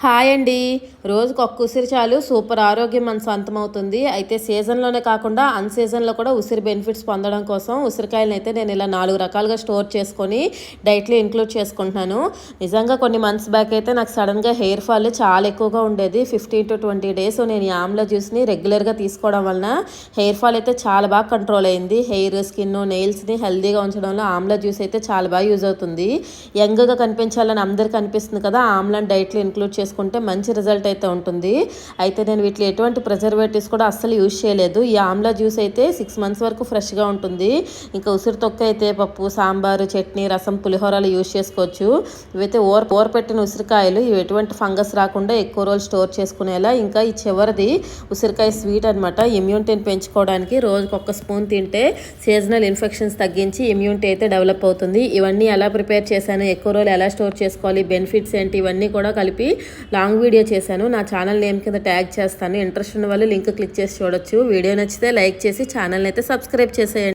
Hi అండి. రోజుకి ఒక్క ఉసిరి చాలు సూపర్ ఆరోగ్యం మన సొంతమవుతుంది. అయితే సీజన్లోనే కాకుండా అన్ సీజన్లో కూడా ఉసిరి బెనిఫిట్స్ పొందడం కోసం ఉసిరికాయలను అయితే నేను ఇలా 4 రకాలుగా స్టోర్ చేసుకొని డైట్లో ఇంక్లూడ్ చేసుకుంటున్నాను. నిజంగా కొన్ని మంత్స్ బ్యాక్ అయితే నాకు సడన్గా హెయిర్ ఫాల్ చాలా ఎక్కువగా ఉండేది. 15 to 20 డేస్ నేను ఈ ఆమ్లా జ్యూస్ని రెగ్యులర్గా తీసుకోవడం వలన హెయిర్ ఫాల్ అయితే చాలా బాగా కంట్రోల్ అయింది. హెయిర్, స్కిన్, నెయిల్స్ని హెల్తీగా ఉంచడంలో ఆమ్లా జ్యూస్ అయితే చాలా బాగా యూజ్ అవుతుంది. యంగ్గా కనిపించాలని అందరికీ అనిపిస్తుంది కదా, ఆమ్లాని డైట్లో ఇంక్లూడ్ చేసుకుంటే మంచి రిజల్ట్ అయితే ఉంటుంది. అయితే నేను వీటిలో ఎటువంటి ప్రిజర్వేటివ్స్ కూడా అస్సలు యూజ్ చేయలేదు. ఈ ఆమ్లా జ్యూస్ అయితే 6 months వరకు ఫ్రెష్గా ఉంటుంది. ఇంకా ఉసిరి తొక్క అయితే పప్పు, సాంబారు, చట్నీ, రసం, పులిహోరలు యూజ్ చేసుకోవచ్చు. ఇవైతే ఓరపెట్టిన ఉసిరికాయలు, ఇవి ఎటువంటి ఫంగస్ రాకుండా ఎక్కువ రోజులు స్టోర్ చేసుకునేలా. ఇంకా ఈ చివరిది ఉసిరికాయ స్వీట్ అనమాట. ఇమ్యూనిటీని పెంచుకోవడానికి రోజుకి 1 స్పూన్ తింటే సీజనల్ ఇన్ఫెక్షన్స్ తగ్గించి ఇమ్యూనిటీ అయితే డెవలప్ అవుతుంది. ఇవన్నీ ఎలా ప్రిపేర్ చేశాను, ఎక్కువ రోజులు ఎలా స్టోర్ చేసుకోవాలి, బెనిఫిట్స్ ఏంటి, ఇవన్నీ కూడా కలిపి లాంగ్ వీడియో చేశాను. నా ఛానల్ నేమ్ కింద ట్యాగ్ చేస్తాను. ఇంట్రెస్ట్ ఉన్న వాళ్ళు లింక్ క్లిక్ చేసి చూడొచ్చు. వీడియో నచ్చితే లైక్ చేసి ఛానల్ని అయితే సబ్స్క్రైబ్ చేసేయండి.